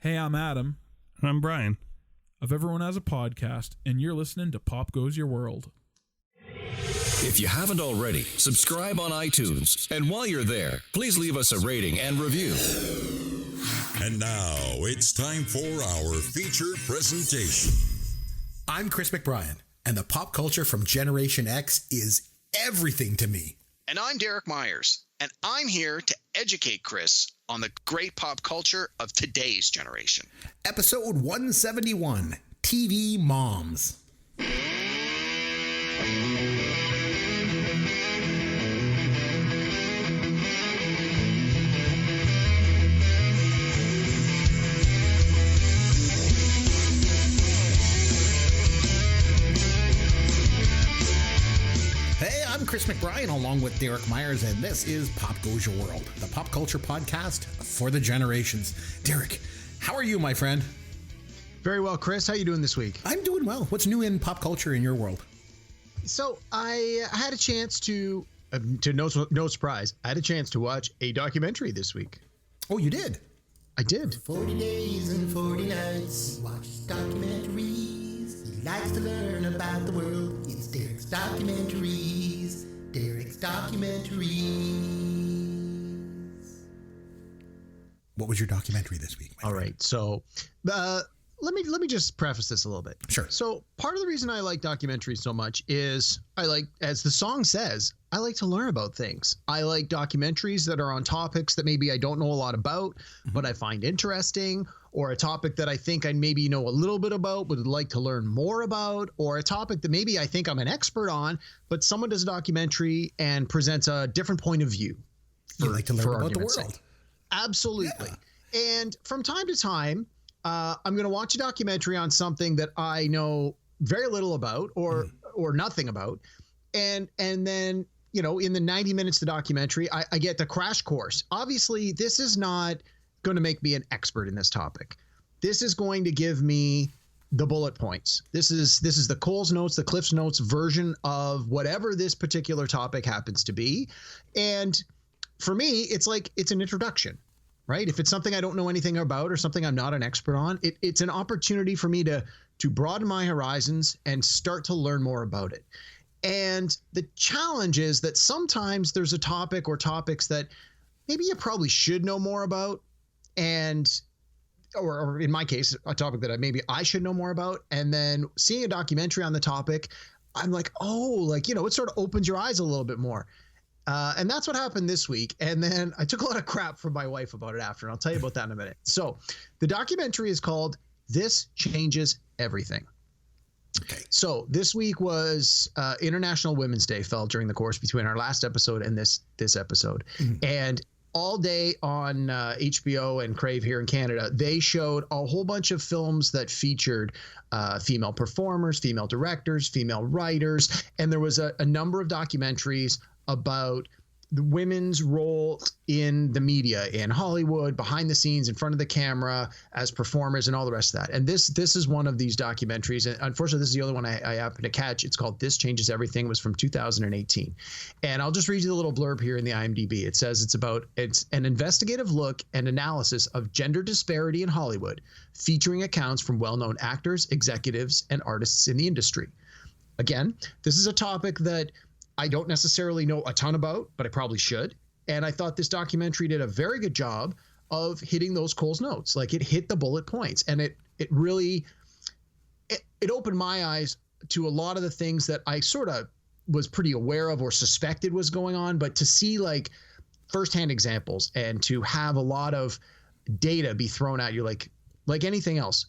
Hey, I'm Adam. And I'm Brian. Of Everyone Has a Podcast, and you're listening to Pop Goes Your World. If you haven't already, subscribe on iTunes. And while you're there, please leave us a rating and review. And now it's time for our feature presentation. I'm Chris McBrien, and the pop culture from Generation X is everything to me. And I'm Derek Myers, and I'm here to educate Chris on the great pop culture of today's generation. Episode 171, TV Moms. Hey, I'm Chris McBrien along with Derek Myers, and this is Pop Goes Your World, the pop culture podcast for the generations. Derek, how are you, my friend? Very well, Chris. How are you doing this week? I'm doing well. What's new in pop culture in your world? So I had a chance to no surprise, I had a chance to watch a documentary this week. Oh, you did? I did. 40 days and 40 nights, he watches documentaries. He likes to learn about the world. It's Derek's Documentaries. Derek's Documentaries. What was your documentary this week? All right. So let me just preface this a little bit. Sure. So part of the reason I like documentaries so much is I like, as the song says, I like to learn about things. I like documentaries that are on topics that maybe I don't know a lot about, but I find interesting, or a topic that I think I maybe know a little bit about, but would like to learn more about, or a topic that maybe I think I'm an expert on, but someone does a documentary and presents a different point of view. You like to learn about the world. Sake. Absolutely. Yeah. And from time to time, I'm going to watch a documentary on something that I know very little about or nothing about. And then, you know, in the 90 minutes of the documentary, I get the crash course. Obviously, this is not going to make me an expert in this topic. This is going to give me the bullet points. This is the Coles Notes, the Cliff's Notes version of whatever this particular topic happens to be. And for me, it's like it's an introduction, right? If it's something I don't know anything about or something I'm not an expert on, it's an opportunity for me to broaden my horizons and start to learn more about it. And the challenge is that sometimes there's a topic or topics that maybe you probably should know more about, or in my case, a topic that maybe I should know more about. And then seeing a documentary on the topic, I'm like, oh, like, you know, it sort of opens your eyes a little bit more. And that's what happened this week. And then I took a lot of crap from my wife about it after, and I'll tell you about that in a minute. So the documentary is called This Changes Everything. Okay. So this week was International Women's Day, fell during the course between our last episode and this episode. Mm-hmm. And all day on HBO and Crave here in Canada, they showed a whole bunch of films that featured female performers, female directors, female writers, and there was a number of documentaries about the women's role in the media, in Hollywood, behind the scenes, in front of the camera, as performers, and all the rest of that. And this is one of these documentaries. And unfortunately, this is the other one I happened to catch. It's called This Changes Everything. It was from 2018. And I'll just read you the little blurb here in the IMDb. It says it's an investigative look and analysis of gender disparity in Hollywood, featuring accounts from well-known actors, executives, and artists in the industry. Again, this is a topic that I don't necessarily know a ton about, but I probably should. And I thought this documentary did a very good job of hitting those Coles Notes. Like, it hit the bullet points, and it really opened my eyes to a lot of the things that I sort of was pretty aware of or suspected was going on. But to see like firsthand examples and to have a lot of data be thrown at you, like anything else,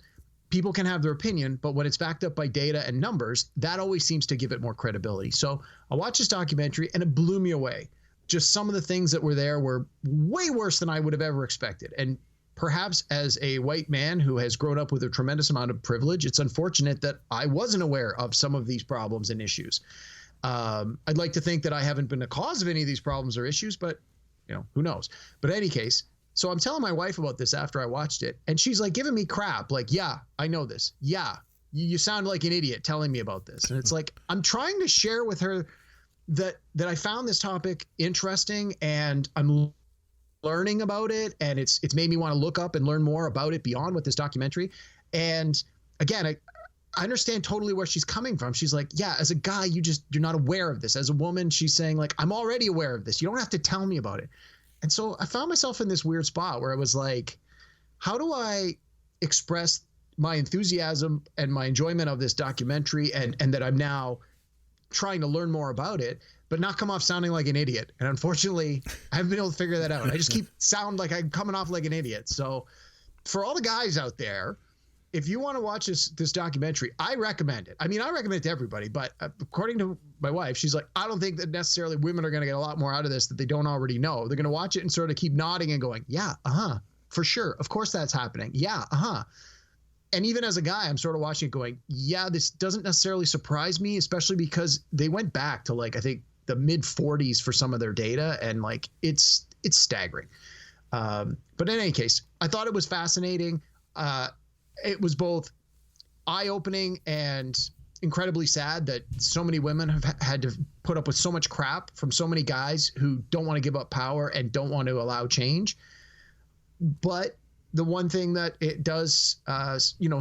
people can have their opinion, but when it's backed up by data and numbers, that always seems to give it more credibility. So I watched this documentary and it blew me away. Just some of the things that were there were way worse than I would have ever expected. And perhaps as a white man who has grown up with a tremendous amount of privilege, it's unfortunate that I wasn't aware of some of these problems and issues. I'd like to think that I haven't been the cause of any of these problems or issues, but you know, who knows? But in any case, so I'm telling my wife about this after I watched it, and she's like giving me crap. Like, yeah, I know this. Yeah, you sound like an idiot telling me about this. And it's like, I'm trying to share with her that I found this topic interesting, and I'm learning about it, and it's made me want to look up and learn more about it beyond what this documentary. And again, I understand totally where she's coming from. She's like, yeah, as a guy, you're not aware of this. As a woman, she's saying like, I'm already aware of this. You don't have to tell me about it. And so I found myself in this weird spot where it was like, how do I express my enthusiasm and my enjoyment of this documentary, and that I'm now trying to learn more about it, but not come off sounding like an idiot? And unfortunately, I haven't been able to figure that out. I just keep sound like I'm coming off like an idiot. So for all the guys out there, if you want to watch this documentary, I recommend it. I mean, I recommend it to everybody, but according to my wife, she's like, I don't think that necessarily women are going to get a lot more out of this that they don't already know. They're going to watch it and sort of keep nodding and going, yeah, for sure. Of course that's happening. Yeah, And even as a guy, I'm sort of watching it going, yeah, this doesn't necessarily surprise me, especially because they went back to like, I think the mid 40s for some of their data. And like, it's staggering. But in any case, I thought it was fascinating. It was both eye-opening and incredibly sad that so many women have had to put up with so much crap from so many guys who don't want to give up power and don't want to allow change. But the one thing that it does,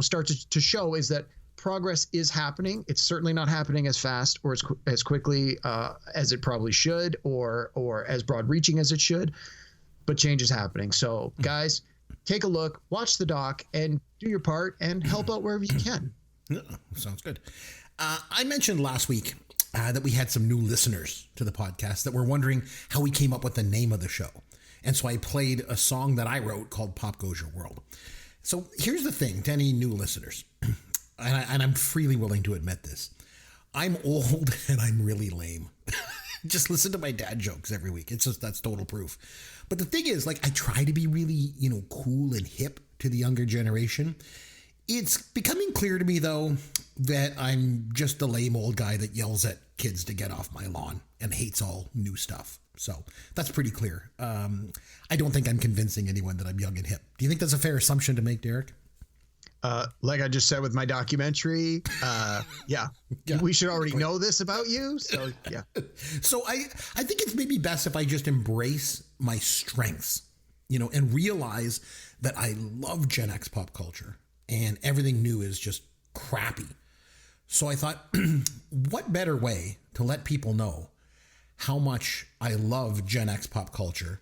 start to show is that progress is happening. It's certainly not happening as fast or as quickly as it probably should, or as broad-reaching as it should, but change is happening. So, guys, take a look, watch the doc, and do your part and help out wherever you can. Yeah, sounds good. I mentioned last week that we had some new listeners to the podcast that were wondering how we came up with the name of the show. And so I played a song that I wrote called Pop Goes Your World. So here's the thing to any new listeners, and I'm freely willing to admit this. I'm old and I'm really lame. Just listen to my dad jokes every week. That's total proof. But the thing is, like, I try to be really, cool and hip to the younger generation. It's becoming clear to me, though, that I'm just the lame old guy that yells at kids to get off my lawn and hates all new stuff. So that's pretty clear. I don't think I'm convincing anyone that I'm young and hip. Do you think that's a fair assumption to make, Derek? Like I just said with my documentary, yeah, we should already know this about you. So, yeah. So I think it's maybe best if I just embrace my strengths, and realize that I love Gen X pop culture and everything new is just crappy. So I thought, what better way to let people know how much I love Gen X pop culture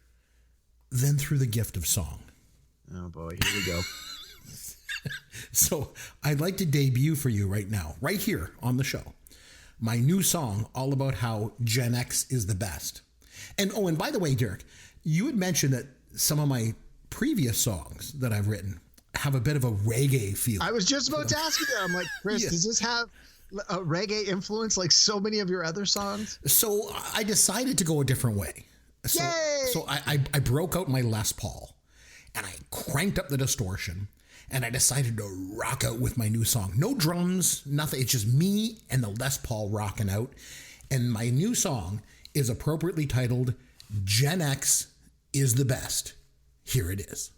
than through the gift of song? Oh boy, here we go. So I'd like to debut for you right now, right here on the show, my new song all about how Gen X is the best. And by the way, Derek, you had mentioned that some of my previous songs that I've written have a bit of a reggae feel. I was just about to ask you that. I'm like, Chris, Does this have a reggae influence like so many of your other songs? So I decided to go a different way. So I broke out my Les Paul and I cranked up the distortion. And I decided to rock out with my new song. No drums, nothing. It's just me and the Les Paul rocking out. And my new song is appropriately titled Gen X is the Best. Here it is.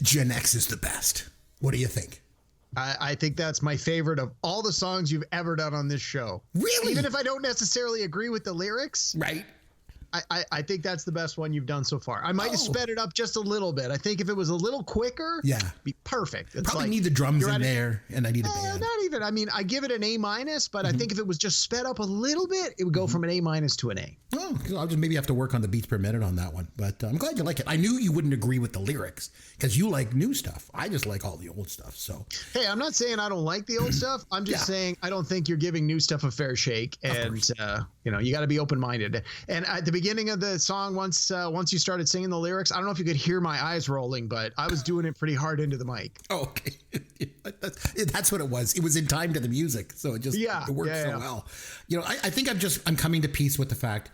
Gen X is the best. What do you think? I think that's my favorite of all the songs you've ever done on this show. Really? Even if I don't necessarily agree with the lyrics. Right. I think that's the best one you've done so far. I might have sped it up just a little bit. I think if it was a little quicker, be perfect. It's Probably like, need the drums in there, and I need a band. Not even. I mean, I give it an A-, but I think if it was just sped up a little bit, it would go from an A- to an A. Oh, I'll just maybe have to work on the beats per minute on that one. But I'm glad you like it. I knew you wouldn't agree with the lyrics because you like new stuff. I just like all the old stuff. So hey, I'm not saying I don't like the old stuff. I'm just saying I don't think you're giving new stuff a fair shake. And you got to be open-minded. And at the beginning of the song, once you started singing the lyrics, I don't know if you could hear my eyes rolling, but I was doing it pretty hard into the mic. Oh, okay. That's what it was. It was in time to the music, so it just it worked so well. I think I'm coming to peace with the fact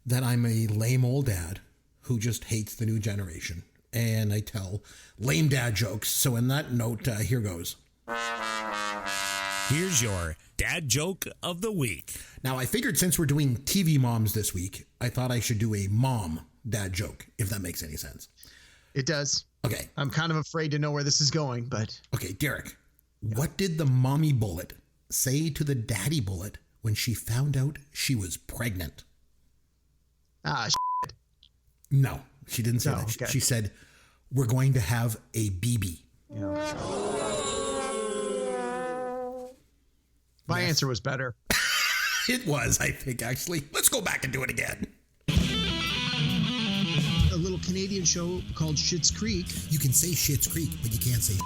that I'm a lame old dad who just hates the new generation, and I tell lame dad jokes. So in that note, here goes. Here's your dad joke of the week. Now, I figured since we're doing TV moms this week, I thought I should do a mom dad joke, if that makes any sense. It does. Okay. I'm kind of afraid to know where this is going, but... Okay, Derek, what did the mommy bullet say to the daddy bullet when she found out she was pregnant? Shit. No, she didn't say that. Okay. She said, we're going to have a BB. My answer was better. It was, I think, actually. Let's go back and do it again. A little Canadian show called Schitt's Creek. You can say Schitt's Creek, but you can't say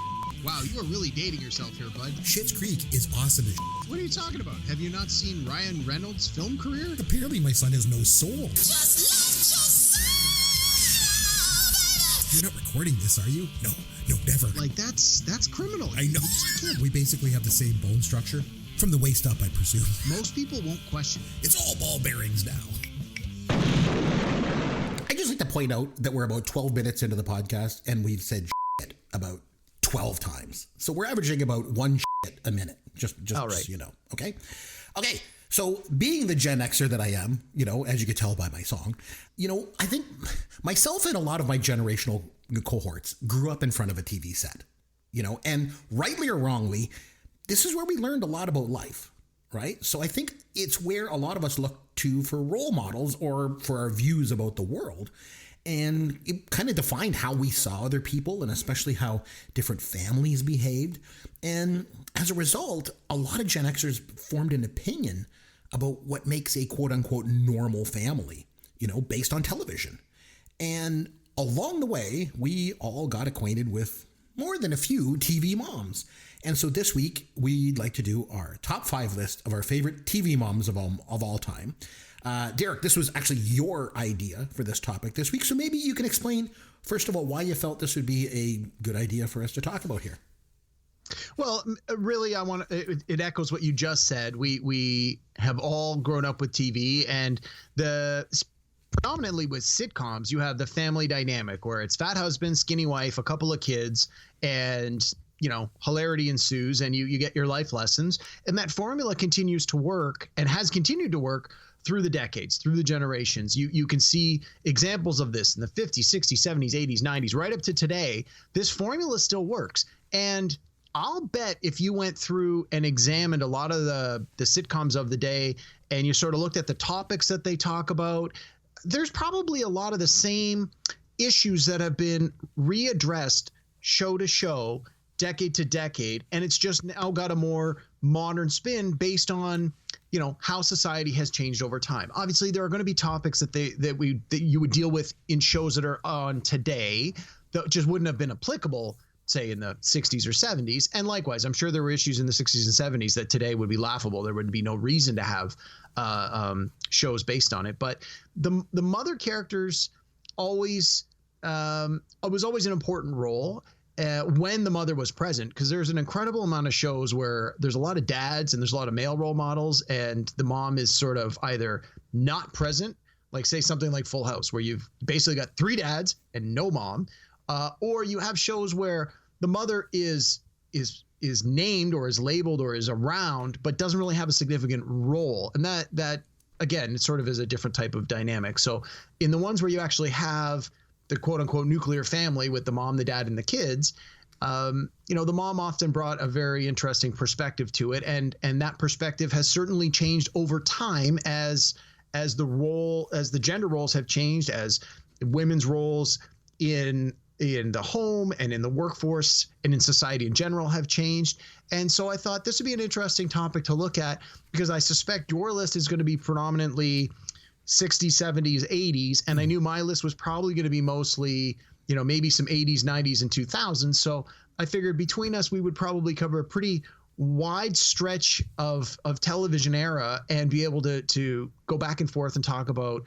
Wow, you are really dating yourself here, bud. Schitt's Creek is awesome as What are you talking about? Have you not seen Ryan Reynolds' film career? Apparently my son has no soul. You're not recording this, are you? No, never. Like, that's criminal. I know. We basically have the same bone structure. From the waist up, I presume. Most people won't question it. It's all ball bearings now. I just like to point out that we're about 12 minutes into the podcast and we've said shit about 12 times. So we're averaging about one shit a minute. Just all right. So you know. Okay. So being the Gen Xer that I am, as you could tell by my song, I think myself and a lot of my generational cohorts grew up in front of a TV set, and rightly or wrongly, this is where we learned a lot about life, right? So I think it's where a lot of us look to for role models or for our views about the world. And it kind of defined how we saw other people and especially how different families behaved. And as a result, a lot of Gen Xers formed an opinion about what makes a quote unquote normal family, based on television. And along the way, we all got acquainted with more than a few TV moms. And so this week, we'd like to do our top 5 list of our favorite TV moms of all time. Derek, this was actually your idea for this topic this week. So maybe you can explain, first of all, why you felt this would be a good idea for us to talk about here. Well, really, it echoes what you just said. We have all grown up with TV, and predominantly with sitcoms, you have the family dynamic where it's fat husband, skinny wife, a couple of kids, and hilarity ensues and you get your life lessons. And that formula continues to work and has continued to work through the decades, through the generations. You can see examples of this in the 50s, 60s, 70s, 80s, 90s, right up to today. This formula still works. And I'll bet if you went through and examined a lot of the sitcoms of the day and you sort of looked at the topics that they talk about, there's probably a lot of the same issues that have been readdressed show to show, decade to decade, and it's just now got a more modern spin based on how society has changed over time. Obviously, there are going to be topics that you would deal with in shows that are on today that just wouldn't have been applicable, say, in the 60s or 70s. And likewise, I'm sure there were issues in the 60s and 70s that today would be laughable. There would be no reason to have shows based on it. But the mother characters was always an important role when the mother was present, because there's an incredible amount of shows where there's a lot of dads and there's a lot of male role models, and the mom is sort of either not present, like say something like Full House, where you've basically got 3 dads and no mom, or you have shows where the mother is named or is labeled or is around, but doesn't really have a significant role. And that again, it sort of is a different type of dynamic. So in the ones where you actually have the quote unquote nuclear family with the mom, the dad, and the kids, The mom often brought a very interesting perspective to it, and that perspective has certainly changed over time as the gender roles have changed, as women's roles in the home and in the workforce and in society in general have changed. And so I thought this would be an interesting topic to look at, because I suspect your list is going to be predominantly 60s, 70s, 80s. And I knew my list was probably going to be mostly, maybe some 80s, 90s, and 2000s. So I figured between us, we would probably cover a pretty wide stretch of television era and be able to go back and forth and talk about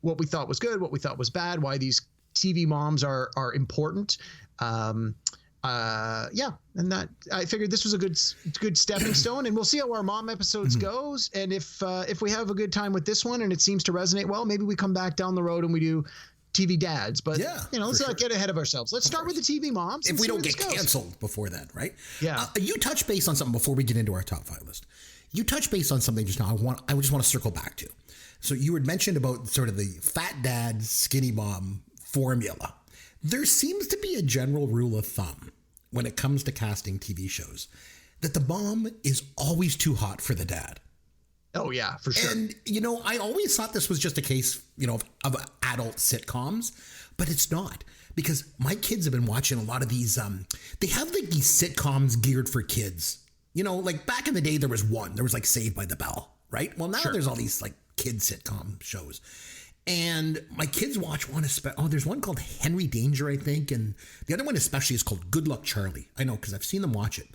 what we thought was good, what we thought was bad, why these TV moms are important. And that I figured this was a good stepping stone, and we'll see how our mom episodes goes. And if we have a good time with this one and it seems to resonate well, maybe we come back down the road and we do TV dads. But let's not get ahead of ourselves. Let's start with the TV moms. If we don't get canceled before then, right? Yeah. You touched base on something before we get into our top 5 list. You touched base on something just now. I just want to circle back to. So you had mentioned about sort of the fat dad, skinny mom formula. There seems to be a general rule of thumb when it comes to casting TV shows that the mom is always too hot for the dad. Oh yeah, for sure. And I always thought this was just a case, of adult sitcoms, but it's not, because my kids have been watching a lot of these. They have like these sitcoms geared for kids. Like back in the day, there was like Saved by the Bell, right? Well, now there's all these like kid sitcom shows. And my kids watch one. There's one called Henry Danger, I think. And the other one especially is called Good Luck Charlie. I know, because I've seen them watch it.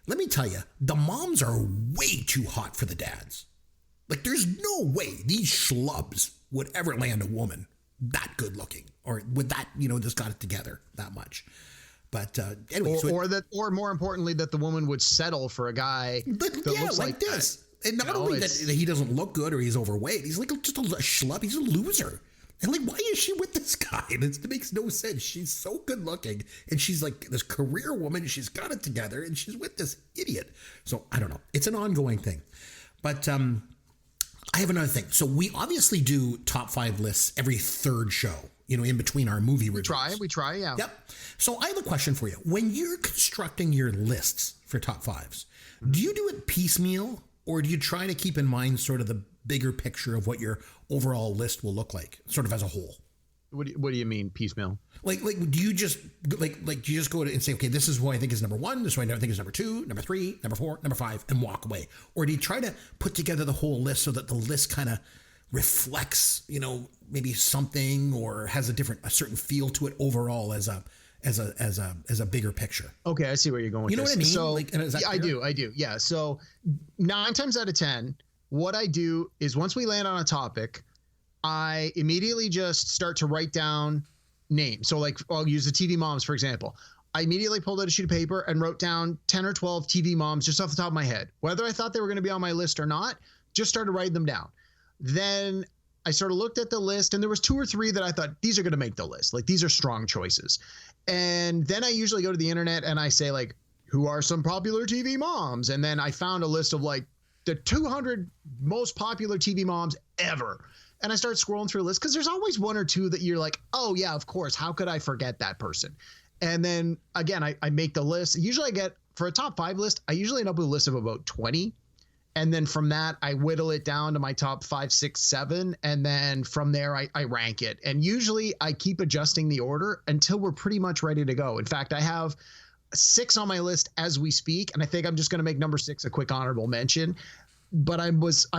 Let me tell you, the moms are way too hot for the dads. Like, there's no way these schlubs would ever land a woman that good looking, or with that, just got it together that much. But anyway. Or more importantly, that the woman would settle for a guy that looks like this. That. And not only that he doesn't look good or he's overweight, he's like just a schlub. He's a loser. And like, why is she with this guy? It makes no sense. She's so good looking, and she's like this career woman. She's got it together, and she's with this idiot. So I don't know. It's an ongoing thing. But I have another thing. So we obviously do top 5 lists every third show, in between our movie reviews. We try, yeah. Yep. So I have a question for you. When you're constructing your lists for top 5s, do you do it piecemeal, or do you try to keep in mind sort of the bigger picture of what your overall list will look like, sort of as a whole? What do you mean piecemeal? Like do you just do you just go and say, okay, this is who I think is number 1, this is who I think is number 2, number 3, number 4, number 5, and walk away? Or do you try to put together the whole list so that the list kind of reflects, maybe something, or has a certain feel to it overall as a bigger picture? Okay, I see where you're going with this. You know what I mean? So I do. Yeah. So 9 times out of 10, what I do is once we land on a topic, I immediately just start to write down names. So like, I'll use the TV moms, for example. I immediately pulled out a sheet of paper and wrote down 10 or 12 TV moms just off the top of my head. Whether I thought they were going to be on my list or not, just started writing them down. Then I sort of looked at the list, and there was 2 or 3 that I thought these are going to make the list. Like, these are strong choices. And then I usually go to the internet and I say, like, who are some popular TV moms? And then I found a list of like the 200 most popular TV moms ever. And I start scrolling through a list, because there's always 1 or 2 that you're like, oh yeah, of course, how could I forget that person? And then again, I make the list. Usually for a top 5 list, I usually end up with a list of about 20. And then from that, I whittle it down to my top 5, 6, 7. And then from there, I rank it. And usually I keep adjusting the order until we're pretty much ready to go. In fact, I have 6 on my list as we speak. And I think I'm just going to make number 6 a quick honorable mention. But I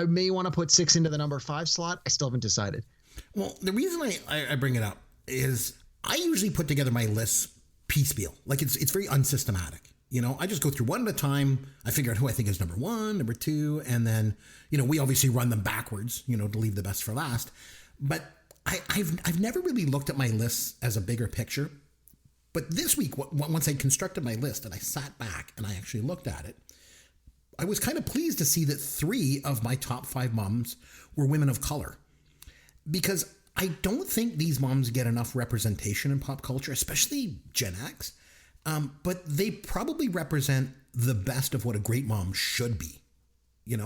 may want to put 6 into the number 5 slot. I still haven't decided. Well, the reason I bring it up is I usually put together my lists piecemeal. Like, it's very unsystematic. I just go through one at a time. I figure out who I think is number 1, number 2, and then, we obviously run them backwards, to leave the best for last. But I've never really looked at my lists as a bigger picture. But this week, once I constructed my list and I sat back and I actually looked at it, I was kind of pleased to see that 3 of my top 5 moms were women of color, because I don't think these moms get enough representation in pop culture, especially Gen X. But they probably represent the best of what a great mom should be, and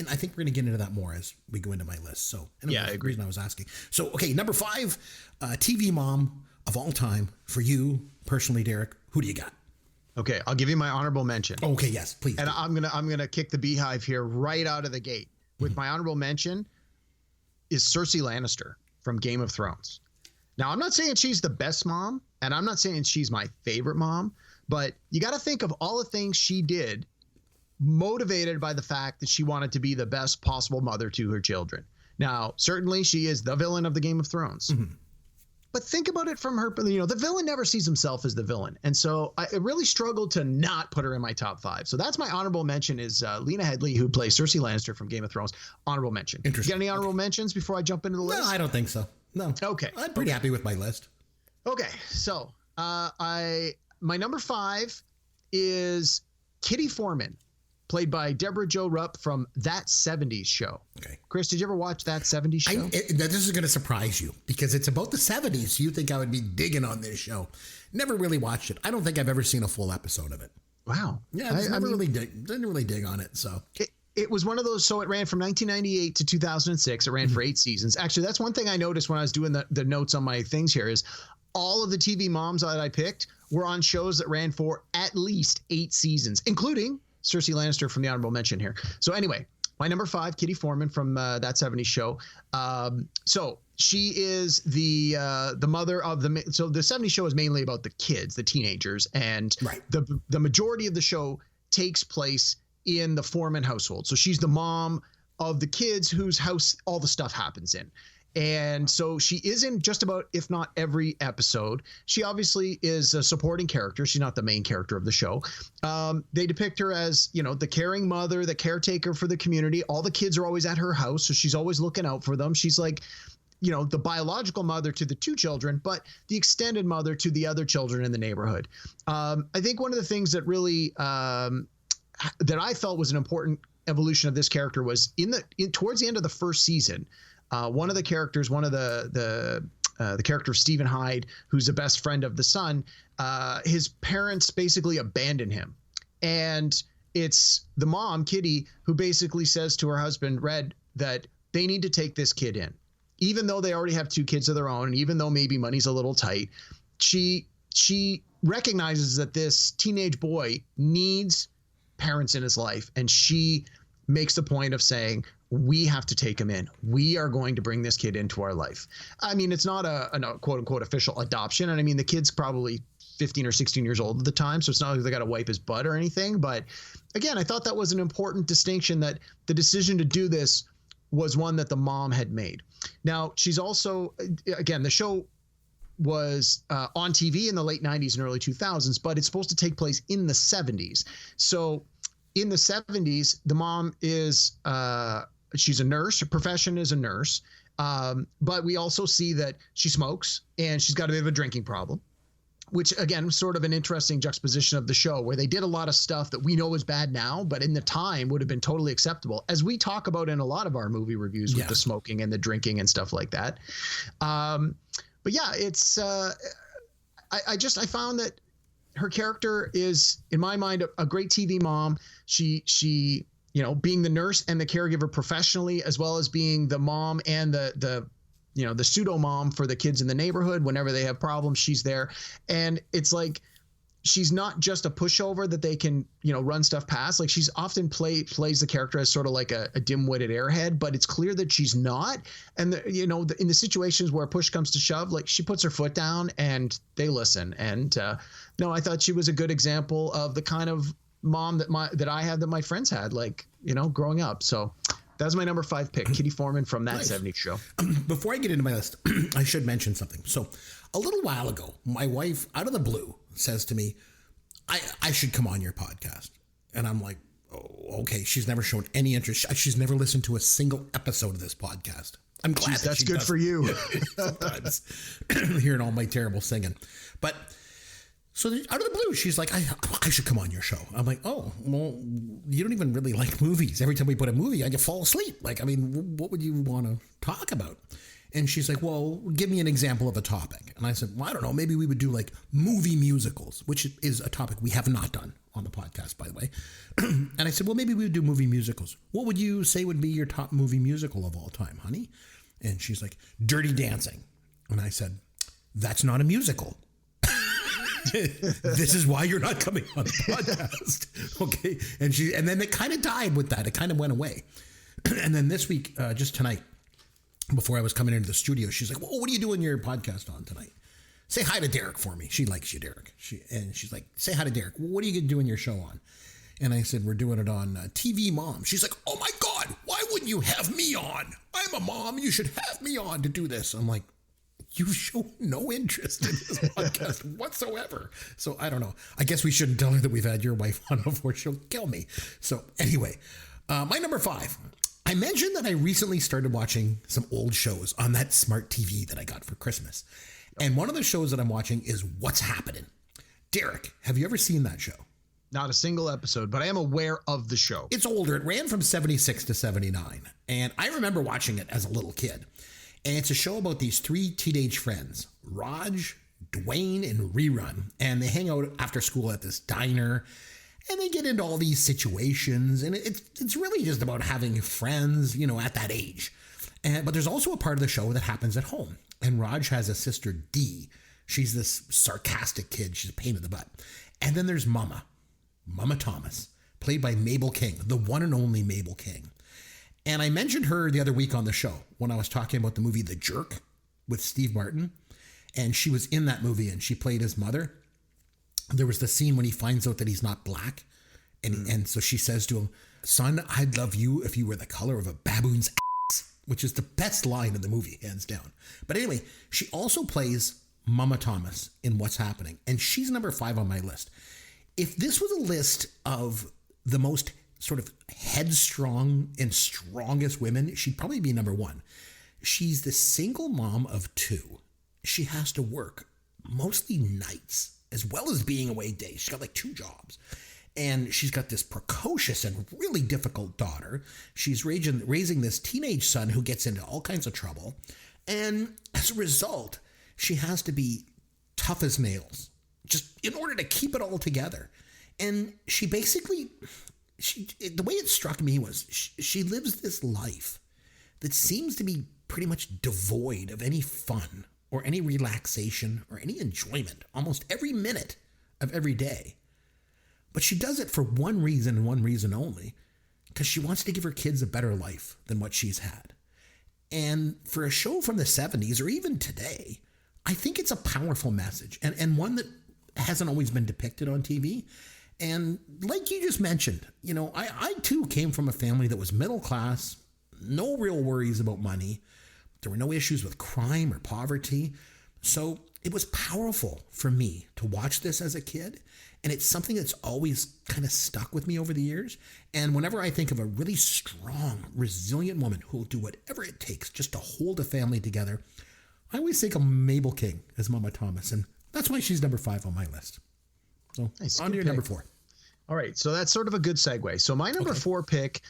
I think we're going to get into that more as we go into my list. So anyway, yeah, I agree. The reason I was asking. So, okay, number 5, TV mom of all time for you personally, Derek, who do you got? Okay, I'll give you my honorable mention. Okay, yes, please. And I'm gonna kick the beehive here right out of the gate with my honorable mention is Cersei Lannister from Game of Thrones. Now, I'm not saying she's the best mom, and I'm not saying she's my favorite mom, but you got to think of all the things she did motivated by the fact that she wanted to be the best possible mother to her children. Now, certainly she is the villain of the Game of Thrones. Mm-hmm. But think about it from her, the villain never sees himself as the villain. And so I really struggled to not put her in my top 5. So that's my honorable mention is Lena Headey, who plays Cersei Lannister from Game of Thrones. Honorable mention. Interesting. You got any honorable mentions before I jump into the list? No, I don't think so. No. Okay. I'm pretty happy with my list. Okay. So my number 5 is Kitty Foreman, played by Deborah Jo Rupp from That 70s Show. Okay. Chris, did you ever watch That 70s Show? This is going to surprise you because it's about the 70s. You think I would be digging on this show. Never really watched it. I don't think I've ever seen a full episode of it. Wow. Yeah, didn't really dig on it. So it was one of those. So it ran from 1998 to 2006. It ran for 8 seasons. Actually, that's one thing I noticed when I was doing the notes on my things here is all of the TV moms that I picked were on shows that ran for at least 8 seasons, including Cersei Lannister from the honorable mention here. So anyway, my number 5, Kitty Foreman from That 70s Show. So she is the mother of so the 70s Show is mainly about the kids, the teenagers, and right. the majority of the show takes place in the Foreman household. So she's the mom of the kids whose house all the stuff happens in. And so she is in just about, if not every episode. She obviously is a supporting character. She's not the main character of the show. They depict her as, the caring mother, the caretaker for the community. All the kids are always at her house, so she's always looking out for them. She's like, the biological mother to the 2 children, but the extended mother to the other children in the neighborhood. I think one of the things that really that I felt was an important evolution of this character was towards the end of the first season. One of the characters, the character of Stephen Hyde, who's the best friend of the son, his parents basically abandon him. And it's the mom, Kitty, who basically says to her husband, Red, that they need to take this kid in. Even though they already have 2 kids of their own, and even though maybe money's a little tight, she recognizes that this teenage boy needs parents in his life. And she makes the point of saying, we have to take him in. We are going to bring this kid into our life. I mean, it's not a quote unquote official adoption. And I mean, the kid's probably 15 or 16 years old at the time. So it's not like they got to wipe his butt or anything. But again, I thought that was an important distinction, that the decision to do this was one that the mom had made. Now, she's also, again, the show was on TV in the late 90s and early 2000s, but it's supposed to take place in the 70s. So in the 70s, the mom is she's a nurse. Her profession is a nurse. But we also see that she smokes and she's got a bit of a drinking problem, which, again, sort of an interesting juxtaposition of the show, where they did a lot of stuff that we know is bad now, but in the time would have been totally acceptable, as we talk about in a lot of our movie reviews with the smoking and the drinking and stuff like that. But yeah, it's I found that her character is, in my mind, a great TV mom. She being the nurse and the caregiver professionally, as well as being the mom and the pseudo mom for the kids in the neighborhood. Whenever they have problems, she's there. And it's like, she's not just a pushover that they can, run stuff past. Like, she's often plays the character as sort of like a dim-witted airhead, but it's clear that she's not. And in the situations where push comes to shove, like, she puts her foot down and they listen. And no, I thought she was a good example of the kind of mom that I had, that my friends had, growing up. So that's my number 5 pick, Kitty Foreman from That 70s Show. Before I get into my list, I should mention something. So a little while ago, my wife, out of the blue, says to me, I should come on your podcast. And I'm like, oh, okay. She's never shown any interest. She's never listened to a single episode of this podcast. I'm glad that's good for you. Sometimes hearing all my terrible singing. But so out of the blue, she's like, I should come on your show. I'm like, oh, well, you don't even really like movies. Every time we put a movie, I fall asleep. Like, I mean, what would you want to talk about? And she's like, well, give me an example of a topic. And I said, well, I don't know. Maybe we would do like movie musicals, which is a topic we have not done on the podcast, by the way. And I said, well, maybe we would do movie musicals. What would you say would be your top movie musical of all time, honey? And she's like, Dirty Dancing. And I said, that's not a musical. This is why you're not coming on the podcast. Okay. And then it kind of died with that. It kind of went away. And then this week, just tonight, before I was coming into the studio, she's like, well, what are you doing your podcast on tonight? Say hi to Derek for me. She likes you, Derek. And she's like, say hi to Derek. What are you doing your show on? And I said, we're doing it on TV Mom. She's like, oh my God, why wouldn't you have me on? I'm a mom. You should have me on to do this. I'm like, you show no interest in this podcast whatsoever. So I don't know. I guess we shouldn't tell her that we've had your wife on before. She'll kill me. So anyway, my number 5. I mentioned that I recently started watching some old shows on that smart TV that I got for Christmas. And one of the shows that I'm watching is What's Happening. Derek, have you ever seen that show? Not a single episode, but I am aware of the show. It's older. It ran from 76 to 79. And I remember watching it as a little kid. And it's a show about these 3 teenage friends, Raj, Dwayne, and Rerun. And they hang out after school at this diner. And they get into all these situations. And it's really just about having friends, at that age. But there's also a part of the show that happens at home. And Raj has a sister, Dee. She's this sarcastic kid. She's a pain in the butt. And then there's Mama Thomas, played by Mabel King, the one and only Mabel King. And I mentioned her the other week on the show when I was talking about the movie The Jerk with Steve Martin. And she was in that movie and she played his mother. There was the scene when he finds out that he's not black. And so she says to him, son, I'd love you if you were the color of a baboon's ass, which is the best line in the movie, hands down. But anyway, she also plays Mama Thomas in What's Happening. And she's number 5 on my list. If this was a list of the most sort of headstrong and strongest women, she'd probably be number 1. She's the single mom of 2. She has to work mostly nights as well as being away days. She's got like 2 jobs. And she's got this precocious and really difficult daughter. She's raising this teenage son who gets into all kinds of trouble. And as a result, she has to be tough as nails, just in order to keep it all together. And she basically, the way it struck me was she lives this life that seems to be pretty much devoid of any fun or any relaxation or any enjoyment almost every minute of every day. But she does it for one reason and one reason only, because she wants to give her kids a better life than what she's had. And for a show from the 70s or even today, I think it's a powerful message and one that hasn't always been depicted on TV. And like you just mentioned, I too came from a family that was middle class, no real worries about money. There were no issues with crime or poverty. So it was powerful for me to watch this as a kid. And it's something that's always kind of stuck with me over the years. And whenever I think of a really strong, resilient woman who will do whatever it takes just to hold a family together, I always think of Mabel King as Mama Thomas. And that's why she's number 5 on my list. So nice, on to your number 4. All right. So that's sort of a good segue. So my number 4 pick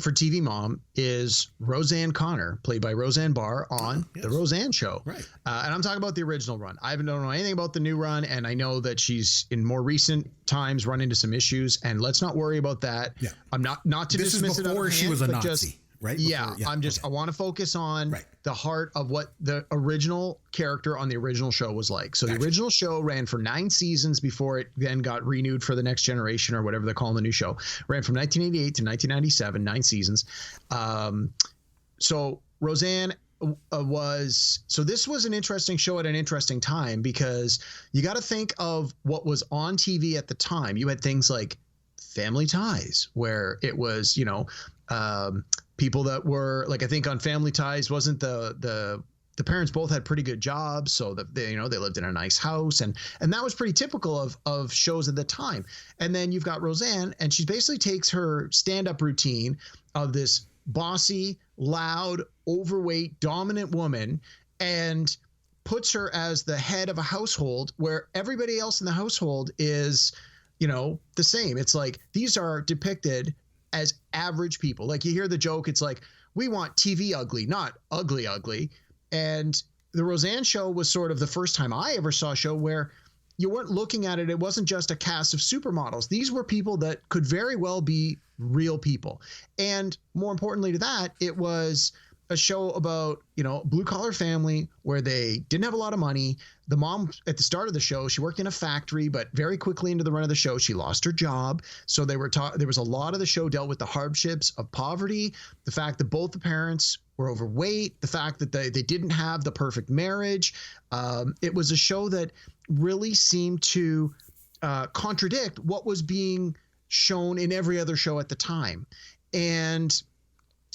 for TV Mom is Roseanne Connor, played by Roseanne Barr on The Roseanne Show. Right. And I'm talking about the original run. I don't know anything about the new run. And I know that she's in more recent times run into some issues. And let's not worry about that. Yeah. I'm not to this dismiss is it. before she was a Nazi. Right? Yeah, I'm just, I want to focus on the heart of what the original character on the original show was like. So the original show ran for 9 seasons before it then got renewed for the next generation or whatever they're calling the new show. Ran from 1988 to 1997, 9 seasons. So Roseanne this was an interesting show at an interesting time because you got to think of what was on TV at the time. You had things like Family Ties, where it was, people that were like, I think on Family Ties wasn't the parents both had pretty good jobs, so that they lived in a nice house, and that was pretty typical of shows at the time. And then you've got Roseanne, and she basically takes her stand-up routine of this bossy, loud, overweight, dominant woman and puts her as the head of a household where everybody else in the household is the same. It's like these are depicted as average people. Like you hear the joke, it's like, we want TV ugly, not ugly. And the Roseanne Show was sort of the first time I ever saw a show where you weren't looking at it. It wasn't just a cast of supermodels. These were people that could very well be real people. And more importantly to that, it was a show about, blue collar family where they didn't have a lot of money. The mom at the start of the show, she worked in a factory, but very quickly into the run of the show, she lost her job. So there was a lot of the show dealt with the hardships of poverty, the fact that both the parents were overweight, the fact that they didn't have the perfect marriage. It was a show that really seemed to contradict what was being shown in every other show at the time. And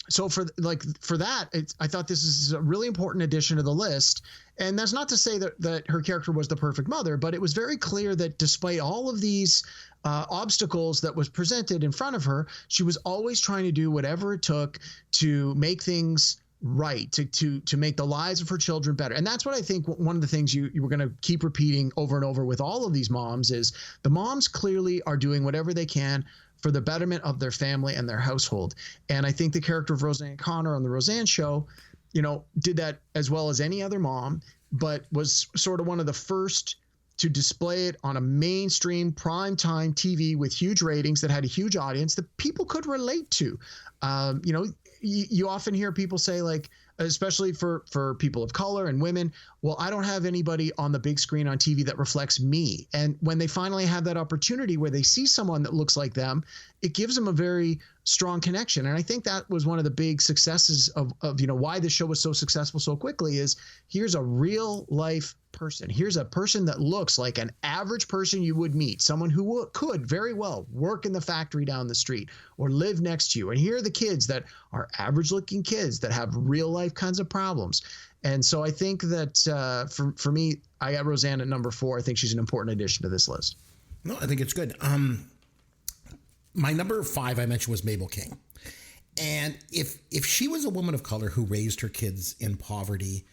so for that, I thought this is a really important addition to the list. And that's not to say that her character was the perfect mother, but it was very clear that despite all of these obstacles that was presented in front of her, she was always trying to do whatever it took to make things right, to make the lives of her children better. And that's what I think one of the things you were going to keep repeating over and over with all of these moms is the moms clearly are doing whatever they can for the betterment of their family and their household. And I think the character of Roseanne Connor on the Roseanne Show, did that as well as any other mom, but was sort of one of the first to display it on a mainstream primetime TV with huge ratings that had a huge audience that people could relate to. You often hear people say, like, especially for people of color and women, well, I don't have anybody on the big screen on TV that reflects me. And when they finally have that opportunity where they see someone that looks like them, it gives them a very strong connection. And I think that was one of the big successes of why the show was so successful so quickly is here's a real life person. Here's a person that looks like an average person you would meet, someone who could very well work in the factory down the street or live next to you. And here are the kids that are average looking kids that have real life kinds of problems. And so I think that for me, I got Roseanne at number 4. I think she's an important addition to this list. No, I think it's good. My number 5 I mentioned was Mabel King. And if she was a woman of color who raised her kids in poverty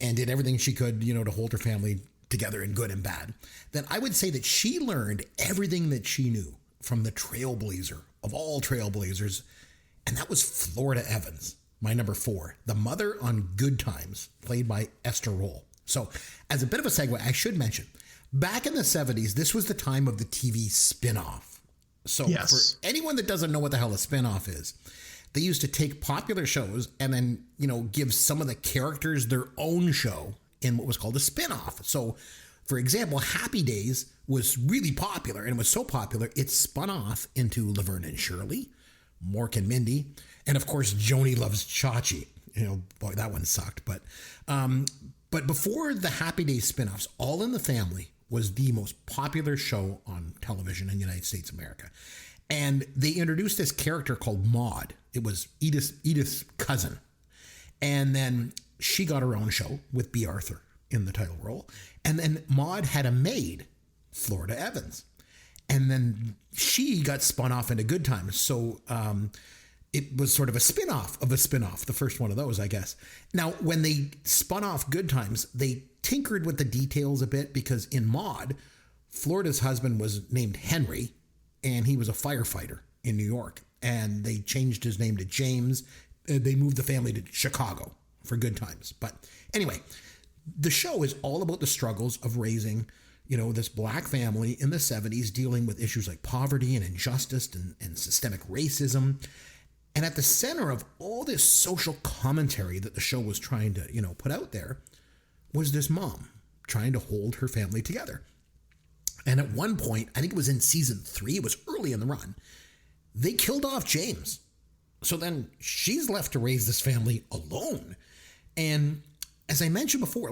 and did everything she could, to hold her family together in good and bad, then I would say that she learned everything that she knew from the trailblazer of all trailblazers, and that was Florida Evans, my number 4, the mother on Good Times, played by Esther Roll. So as a bit of a segue, I should mention, back in the 70s, this was the time of the TV spin-off. So yes. For anyone that doesn't know what the hell a spin-off is, they used to take popular shows and then, give some of the characters their own show in what was called a spin-off. So, for example, Happy Days was really popular, and it was so popular, it spun off into Laverne and Shirley, Mork and Mindy, and of course, Joni Loves Chachi. Boy, that one sucked. But before the Happy Days spin-offs, All in the Family was the most popular show on television in the United States of America. And they introduced this character called Maude. It was Edith's cousin. And then she got her own show with B. Arthur in the title role. And then Maude had a maid, Florida Evans. And then she got spun off into Good Times. So it was sort of a spin-off of a spin-off, the first one of those, I guess. Now, when they spun off Good Times, they tinkered with the details a bit because in Maude, Florida's husband was named Henry, and he was a firefighter in New York. And they changed his name to James. They moved the family to Chicago for Good Times. But anyway, the show is all about the struggles of raising, this black family in the 70s, dealing with issues like poverty and injustice and systemic racism. And at the center of all this social commentary that the show was trying to, put out there was this mom trying to hold her family together. And at one point, I think it was in season 3, it was early in the run, they killed off James. So then she's left to raise this family alone. And as I mentioned before,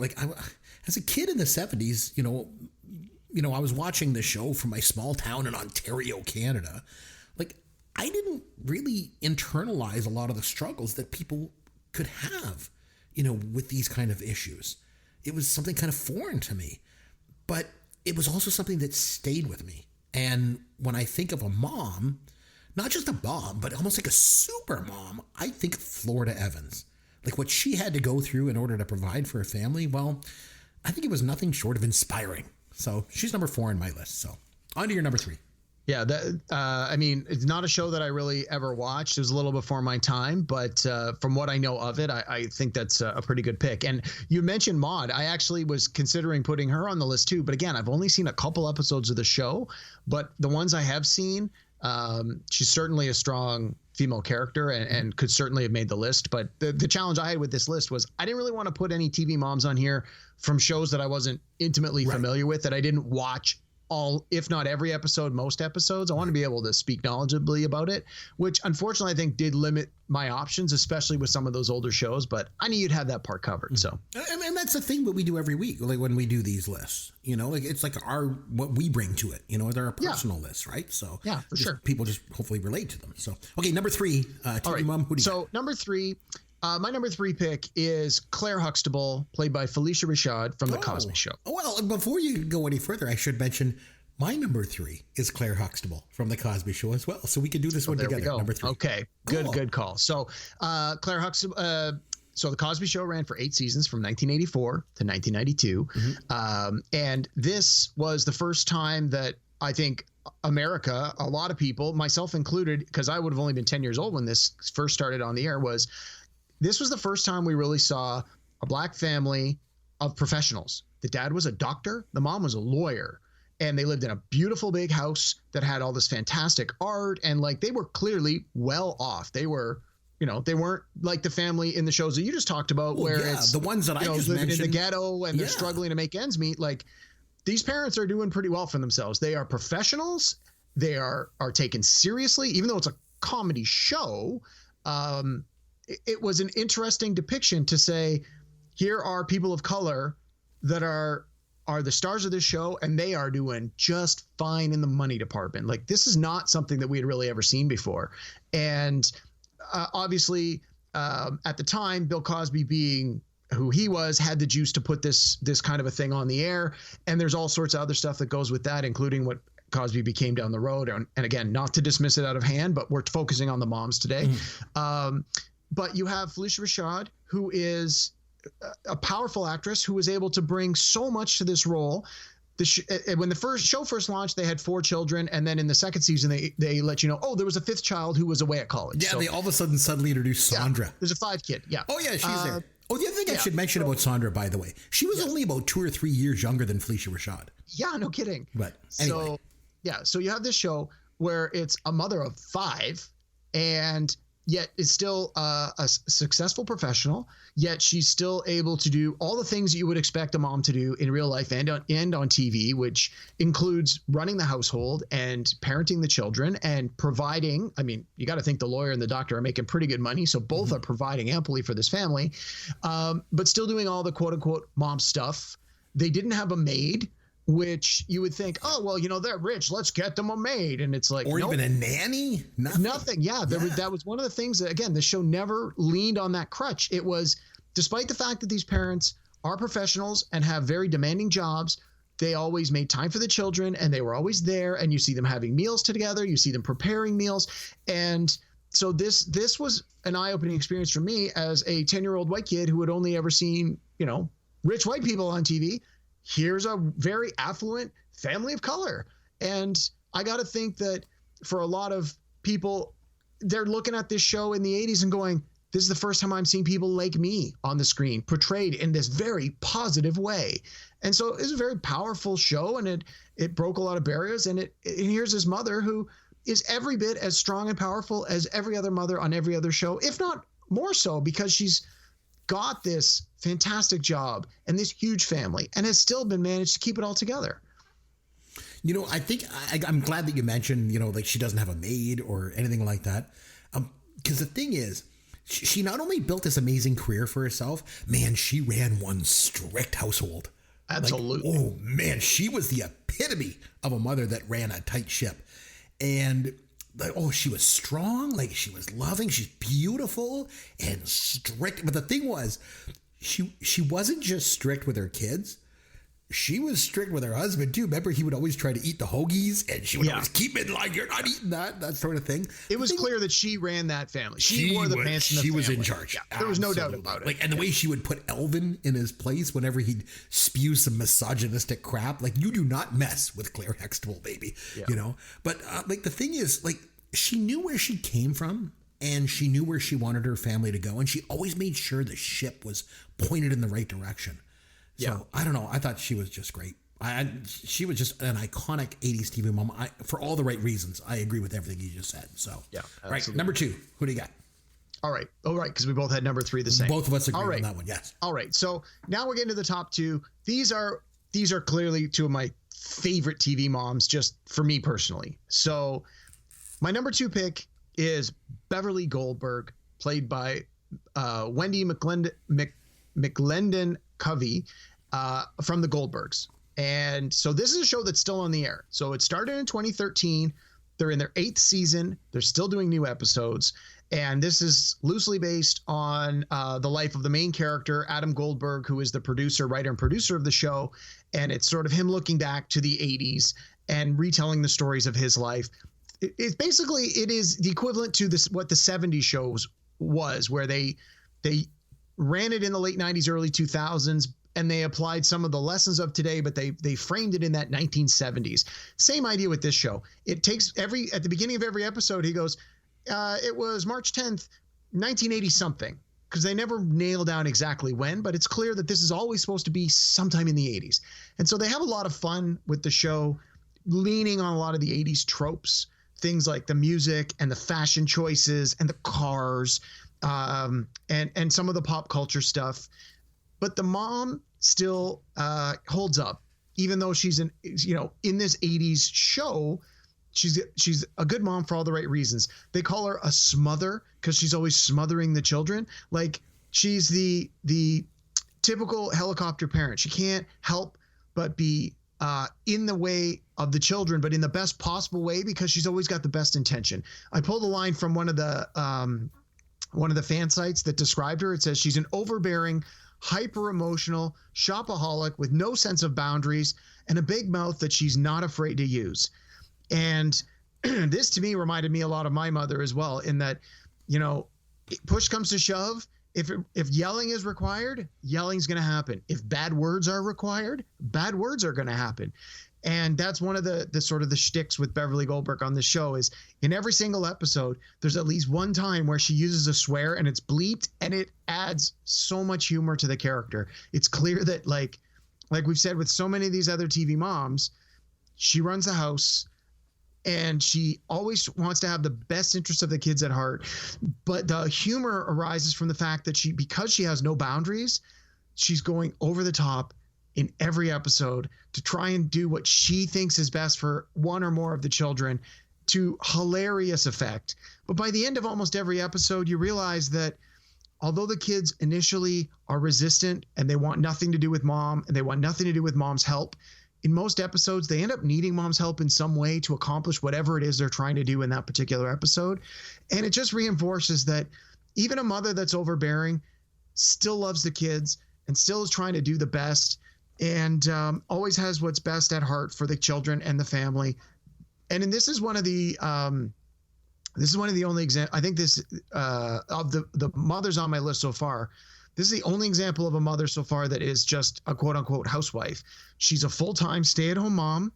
as a kid in the 70s, I was watching this show from my small town in Ontario, Canada. I didn't really internalize a lot of the struggles that people could have, with these kind of issues. It was something kind of foreign to me, but it was also something that stayed with me. And when I think of a mom, not just a mom, but almost like a super mom, I think of Florida Evans. What she had to go through in order to provide for her family, well, I think it was nothing short of inspiring. So she's number 4 on my list. So on to your number 3. Yeah, it's not a show that I really ever watched. It was a little before my time, but from what I know of it, I think that's a pretty good pick. And you mentioned Maude. I actually was considering putting her on the list too. But again, I've only seen a couple episodes of the show, but the ones I have seen, she's certainly a strong female character and could certainly have made the list. But the challenge I had with this list was I didn't really want to put any TV moms on here from shows that I wasn't intimately familiar with, that I didn't watch all, if not every episode, most episodes. I want to be able to speak knowledgeably about it, which unfortunately I think did limit my options, especially with some of those older shows. But I knew you'd have that part covered. So, and that's the thing that we do every week, like when we do these lists, like it's like what we bring to it, they're our personal lists, right? So yeah, for sure. People just hopefully relate to them. So, okay, number 3, TV mom, who do you got? Number 3, my number 3 pick is Claire Huxtable, played by Felicia Rashad from The Cosby Show. Well, before you go any further, I should mention my number 3 is Claire Huxtable from The Cosby Show as well. So we can do this one together. Number 3. Okay, good call. So Claire Huxtable. So The Cosby Show ran for 8 seasons from 1984 to 1992, and this was the first time that I think America, a lot of people, myself included, because I would have only been 10 years old when this first started on the air, this was the first time we really saw a black family of professionals. The dad was a doctor, the mom was a lawyer, and they lived in a beautiful big house that had all this fantastic art, and like they were clearly well off. They were, they weren't like the family in the shows that you just talked about, where it's the ones that I just living mentioned in the ghetto and they're struggling to make ends meet. Like these parents are doing pretty well for themselves. They are professionals. They are taken seriously, even though it's a comedy show. It was an interesting depiction to say, here are people of color that are the stars of this show, and they are doing just fine in the money department. Like this is not something that we had really ever seen before. And obviously, at the time, Bill Cosby being who he was, had the juice to put this kind of a thing on the air. And there's all sorts of other stuff that goes with that, including what Cosby became down the road. And again, not to dismiss it out of hand, but we're focusing on the moms today. But you have Felicia Rashad, who is a powerful actress who was able to bring so much to this role. When the show first launched, they had 4 children, and then in the second season, they let you know, there was a 5th child who was away at college. Yeah, so, they all of a sudden suddenly introduced Sandra. Yeah, there's a 5 kid. Yeah. Oh yeah, she's there. Oh, the other thing I should mention about Sandra, by the way, she was only about 2 or 3 years younger than Felicia Rashad. Yeah, no kidding. But anyway. So you have this show where it's a mother of 5, and yet is still a successful professional, yet she's still able to do all the things that you would expect a mom to do in real life and on TV, which includes running the household and parenting the children and providing. I mean, you got to think the lawyer and the doctor are making pretty good money, so both are providing amply for this family, but still doing all the quote-unquote mom stuff. They didn't have a maid, which you would think, they're rich, let's get them a maid. And it's like, or even a nanny? Nothing. Yeah. That was one of the things that, again, the show never leaned on that crutch. It was, despite the fact that these parents are professionals and have very demanding jobs, they always made time for the children, and they were always there. And you see them having meals together. You see them preparing meals. And so this was an eye-opening experience for me as a 10-year-old white kid who had only ever seen, rich white people on TV. Here's a very affluent family of color. And I got to think that for a lot of people, they're looking at this show in the 80s and going, this is the first time I'm seeing people like me on the screen portrayed in this very positive way. And so it's a very powerful show, and it broke a lot of barriers. And here's this mother who is every bit as strong and powerful as every other mother on every other show, if not more so, because she's got this fantastic job and this huge family and has still been managed to keep it all together. I think I'm glad that you mentioned, like she doesn't have a maid or anything like that. Because the thing is, she not only built this amazing career for herself, man, she ran one strict household. Absolutely. She was the epitome of a mother that ran a tight ship. And she was strong, like she was loving, she's beautiful and strict. But the thing was, she wasn't just strict with her kids. She was strict with her husband too. Remember, he would always try to eat the hoagies, and she would always keep it like, you're not eating that sort of thing. It was clear that she ran that family. She wore the pants in the family. She was in charge. Yeah, there was no doubt about it. And the way she would put Elvin in his place whenever he'd spew some misogynistic crap, like, you do not mess with Claire Huxtable, baby. But the thing is, like, she knew where she came from, and she knew where she wanted her family to go, and she always made sure the ship was pointed in the right direction. So I don't know. I thought she was just great. She was just an iconic 80s TV mom. For all the right reasons. I agree with everything you just said. So, yeah. Right. Number 2, who do you got? All right. Because we both had number 3 the same. Both of us agree on that one. Yes. All right. So now we're getting to the top 2. These are clearly 2 of my favorite TV moms, just for me personally. So my number 2 pick is Beverly Goldberg, played by Wendy McLendon Covey from the Goldbergs. And so this is a show that's still on the air. So it started in 2013. They're in their 8th season. They're still doing new episodes. And this is loosely based on the life of the main character, Adam Goldberg, who is the writer and producer of the show. And it's sort of him looking back to the 80s and retelling the stories of his life. It is the equivalent to what the 70s shows was, where they ran it in the late 90s, early 2000s, and they applied some of the lessons of today, but they framed it in that 1970s. Same idea with this show. It takes at the beginning of every episode, he goes, it was March 10th, 1980 something, because they never nail down exactly when, but it's clear that this is always supposed to be sometime in the 80s. And so they have a lot of fun with the show, leaning on a lot of the 80s tropes, things like the music and the fashion choices and the cars, and some of the pop culture stuff. But the mom still holds up, even though she's in this 80s show. She's a good mom for all the right reasons. They call her a smother because she's always smothering the children. Like, she's the typical helicopter parent. She can't help but be in the way of the children, but in the best possible way, because she's always got the best intention. I pulled a line from one of the fan sites that described her. It says she's an overbearing, hyper emotional shopaholic with no sense of boundaries and a big mouth that she's not afraid to use. And this to me reminded me a lot of my mother as well, in that, push comes to shove. If yelling is required, yelling's going to happen. If bad words are required, bad words are going to happen. And that's one of the sort of the shticks with Beverly Goldberg on the show, is in every single episode, there's at least one time where she uses a swear and it's bleeped, and it adds so much humor to the character. It's clear that, like we've said with so many of these other TV moms, she runs the house and she always wants to have the best interest of the kids at heart. But the humor arises from the fact that because she has no boundaries, she's going over the top in every episode to try and do what she thinks is best for one or more of the children, to hilarious effect. But by the end of almost every episode, you realize that although the kids initially are resistant and they want nothing to do with mom and they want nothing to do with mom's help, in most episodes, they end up needing mom's help in some way to accomplish whatever it is they're trying to do in that particular episode. And it just reinforces that even a mother that's overbearing still loves the kids and still is trying to do the best, and always has what's best at heart for the children and the family. And this is one of the only examples. I think this of the mothers on my list so far, this is the only example of a mother so far that is just a quote unquote housewife. She's a full-time stay-at-home mom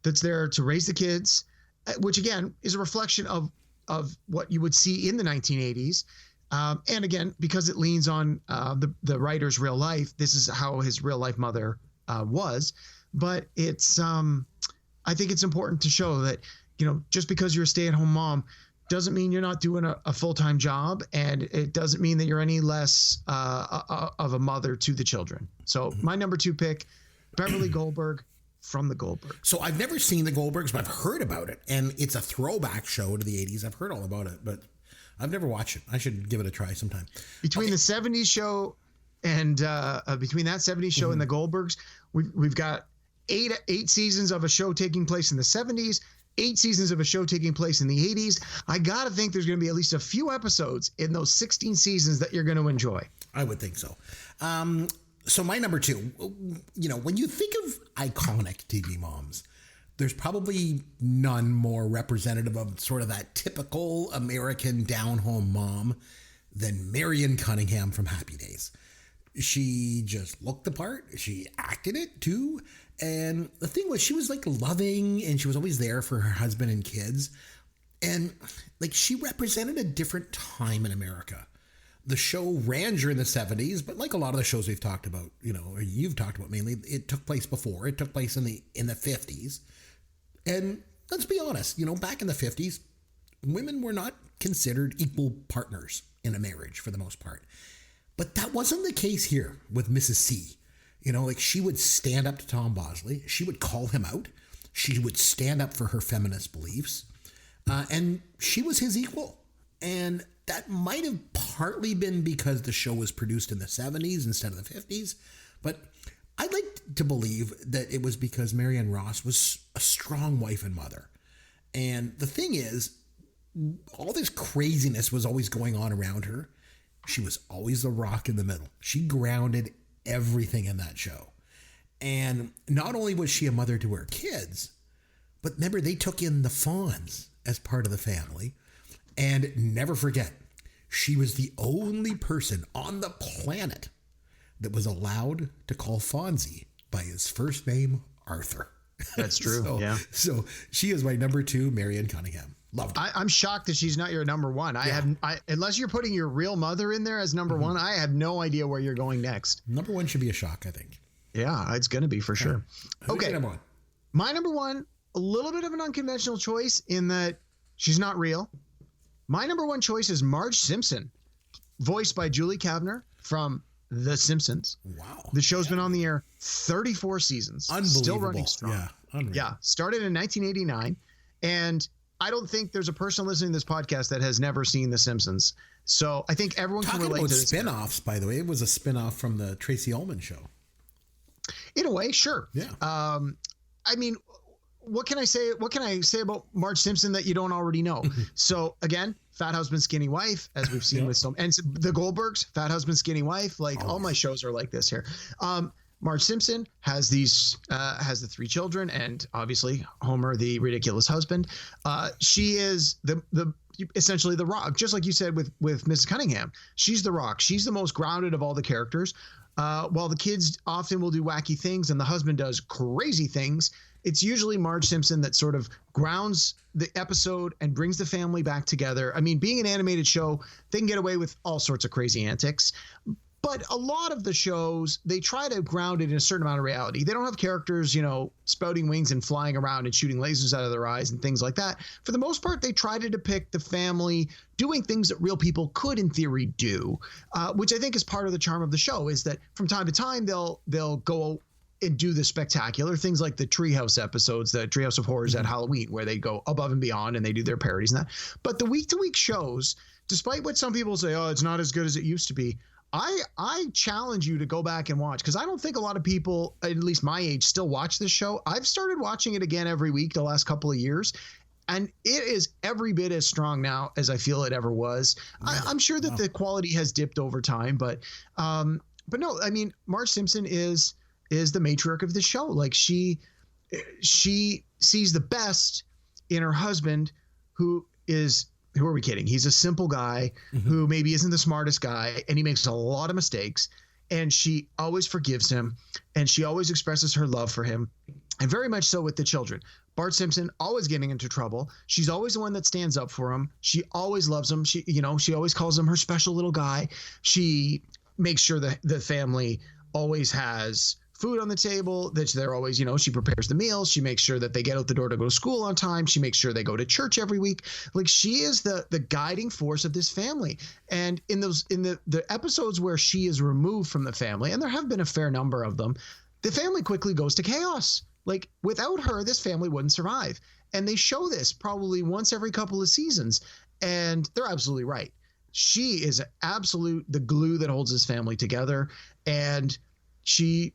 that's there to raise the kids, which again is a reflection of what you would see in the 1980s. And again, because it leans on the writer's real life, this is how his real life mother was. But it's I think it's important to show that, just because you're a stay-at-home mom doesn't mean you're not doing a full-time job, and it doesn't mean that you're any less of a mother to the children. So my number 2 pick, Beverly Goldberg from the Goldbergs. So I've never seen the Goldbergs, but I've heard about it, and it's a throwback show to the 80s. I've heard all about it, but I've never watched it. I should give it a try sometime. Between the 70s show and between that 70s show and the Goldbergs, we've got eight seasons of a show taking place in the 70s, 8 seasons of a show taking place in the 80s. I got to think there's going to be at least a few episodes in those 16 seasons that you're going to enjoy. I would think so. So my number 2, when you think of iconic TV moms, there's probably none more representative of sort of that typical American down-home mom than Marion Cunningham from Happy Days. She just looked the part. She acted it too. And the thing was, she was like loving, and she was always there for her husband and kids. And like, she represented a different time in America. The show ran during the 70s, but like a lot of the shows we've talked about, or you've talked about mainly, it took place before. It took place in the 50s. And let's be honest, back in the 50s, women were not considered equal partners in a marriage for the most part. But that wasn't the case here with Mrs. C. She would stand up to Tom Bosley. She would call him out. She would stand up for her feminist beliefs. And she was his equal. And that might have partly been because the show was produced in the 70s instead of the 50s. But I'd like to believe that it was because Marianne Ross was a strong wife and mother. And the thing is, all this craziness was always going on around her. She was always the rock in the middle. She grounded everything in that show. And not only was she a mother to her kids, but remember, they took in the Fonz as part of the family. And never forget, she was the only person on the planet that was allowed to call Fonzie by his first name, Arthur. That's true. Yeah. So she is my number 2, Marianne Cunningham. Loved her. I'm shocked that she's not your number 1. Unless you're putting your real mother in there as number 1, I have no idea where you're going next. Number 1 should be a shock, I think. Yeah, it's going to be for sure. Okay. Number 1? My number 1, a little bit of an unconventional choice in that she's not real. My number 1 choice is Marge Simpson, voiced by Julie Kavner from The Simpsons. Wow. The show's been on the air 34 seasons. Unbelievable. Still running strong. Yeah. Unreal. Yeah. Started in 1989. And I don't think there's a person listening to this podcast that has never seen The Simpsons. So I think everyone can relate to this. Spin-offs, by the way. It was a spin-off from the Tracy Ullman show. In a way, sure. Yeah. I mean, what can I say? What can I say about Marge Simpson that you don't already know? So again, fat husband, skinny wife, as we've seen with some, and the Goldbergs, fat husband, skinny wife. Like all my shows are like this here. Marge Simpson has has the 3 children, and obviously Homer, the ridiculous husband. She is essentially the Rock, just like you said with Mrs. Cunningham. She's the Rock. She's the most grounded of all the characters. While the kids often will do wacky things and the husband does crazy things, it's usually Marge Simpson that sort of grounds the episode and brings the family back together. I mean, being an animated show, they can get away with all sorts of crazy antics. But a lot of the shows, they try to ground it in a certain amount of reality. They don't have characters, spouting wings and flying around and shooting lasers out of their eyes and things like that. For the most part, they try to depict the family doing things that real people could, in theory, do, which I think is part of the charm of the show, is that from time to time, they'll go and do the spectacular things like the Treehouse episodes, the Treehouse of Horrors at Halloween, where they go above and beyond and they do their parodies and that. But the week-to-week shows, despite what some people say, oh, it's not as good as it used to be, I challenge you to go back and watch, because I don't think a lot of people, at least my age, still watch this show. I've started watching it again every week the last couple of years, and it is every bit as strong now as I feel it ever was. I'm sure that the quality has dipped over time, but no, I mean, Marge Simpson is the matriarch of the show. Like she sees the best in her husband, who are we kidding? He's a simple guy who maybe isn't the smartest guy, and he makes a lot of mistakes, and she always forgives him, and she always expresses her love for him, and very much so with the children. Bart Simpson always getting into trouble. She's always the one that stands up for him. She always loves him. She always calls him her special little guy. She makes sure that the family always has food on the table, that they're always, she prepares the meals. She makes sure that they get out the door to go to school on time. She makes sure they go to church every week. Like, she is the guiding force of this family. And in the episodes where she is removed from the family, and there have been a fair number of them, the family quickly goes to chaos. Like, without her, this family wouldn't survive. And they show this probably once every couple of seasons. And they're absolutely right. She is the glue that holds this family together. And she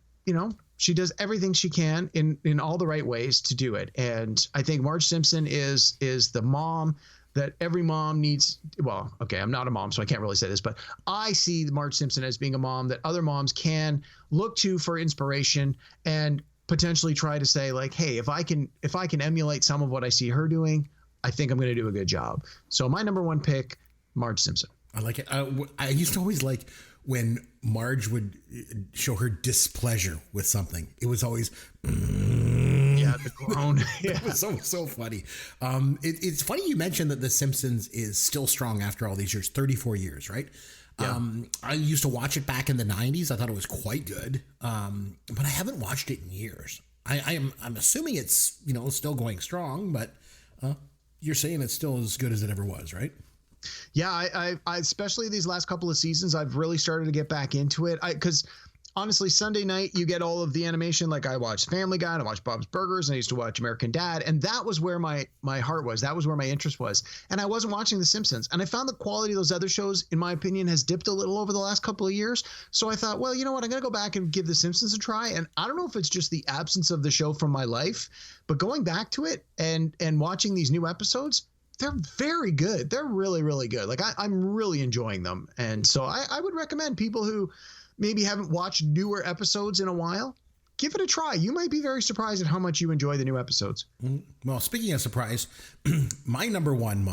does everything she can in all the right ways to do it. And I think Marge Simpson is the mom that every mom needs. Well, okay, I'm not a mom, so I can't really say this, but I see Marge Simpson as being a mom that other moms can look to for inspiration and potentially try to say, like, hey, if I can emulate some of what I see her doing, I think I'm going to do a good job. So my number 1 pick, Marge Simpson. I like it. I used to always like when Marge would show her displeasure with something. It was always, the groan. It was so funny. It's funny you mentioned that The Simpsons is still strong after all these years, 34 years, right? Yeah. I used to watch it back in the 90s. I thought it was quite good. But I haven't watched it in years. I'm assuming it's, still going strong, but you're saying it's still as good as it ever was, right? Yeah, I especially these last couple of seasons, I've really started to get back into it. Because honestly, Sunday night, you get all of the animation. Like I watched Family Guy and I watched Bob's Burgers and I used to watch American Dad. And that was where my heart was. That was where my interest was. And I wasn't watching The Simpsons. And I found the quality of those other shows, in my opinion, has dipped a little over the last couple of years. So I thought, well, you know what? I'm going to go back and give The Simpsons a try. And I don't know if it's just the absence of the show from my life, but going back to it and watching these new episodes, they're very good. They're really, really good. Like I'm really enjoying them. And so I would recommend people who maybe haven't watched newer episodes in a while, give it a try. You might be very surprised at how much you enjoy the new episodes. Well, speaking of surprise, my number one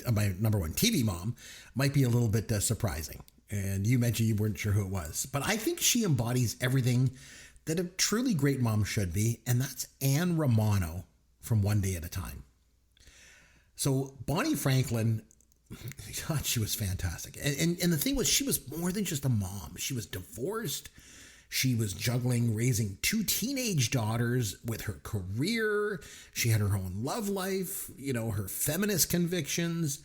TV mom might be a little bit surprising. And you mentioned you weren't sure who it was, but I think she embodies everything that a truly great mom should be. And that's Anne Romano from One Day at a Time. So Bonnie Franklin, God, she was fantastic. And the thing was, she was more than just a mom. She was divorced. She was juggling raising 2 teenage daughters with her career. She had her own love life, her feminist convictions.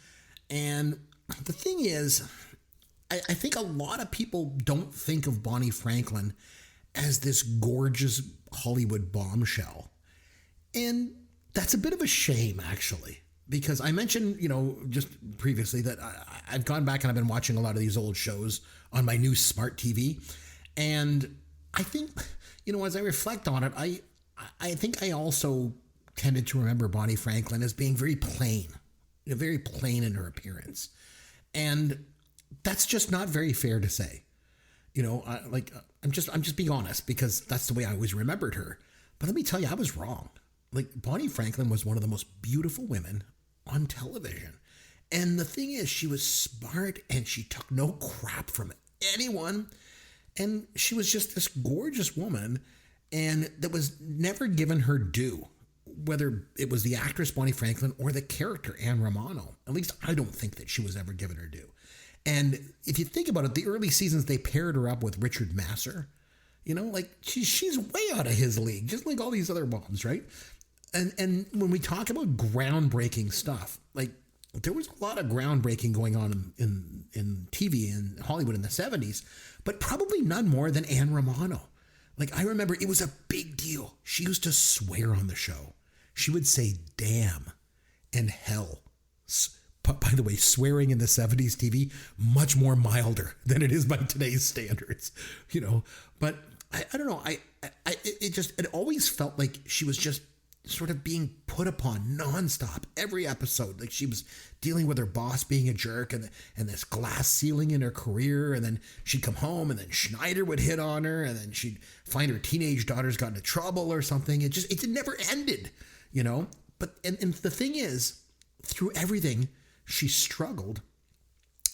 And the thing is, I think a lot of people don't think of Bonnie Franklin as this gorgeous Hollywood bombshell. And that's a bit of a shame, actually. Because I mentioned, just previously that I've gone back and I've been watching a lot of these old shows on my new smart TV. And I think, as I reflect on it, I think I also tended to remember Bonnie Franklin as being very plain in her appearance. And that's just not very fair to say. I'm just being honest because that's the way I always remembered her. But let me tell you, I was wrong. Like, Bonnie Franklin was one of the most beautiful women on television. And the thing is, she was smart and she took no crap from anyone. And she was just this gorgeous woman and that was never given her due, whether it was the actress Bonnie Franklin or the character Anne Romano. At least I don't think that she was ever given her due. And if you think about it, the early seasons, they paired her up with Richard Masur. She's way out of his league, just like all these other moms, right? And when we talk about groundbreaking stuff, like there was a lot of groundbreaking going on in TV in Hollywood in the 70s, but probably none more than Anne Romano. Like, I remember it was a big deal. She used to swear on the show. She would say damn and hell. By the way, swearing in the 70s TV, much more milder than it is by today's standards, But I don't know. It always felt like she was just sort of being put upon nonstop every episode. Like, she was dealing with her boss being a jerk and this glass ceiling in her career. And then she'd come home and then Schneider would hit on her and then she'd find her teenage daughters got into trouble or something. It never ended, But, and the thing is, through everything, she struggled.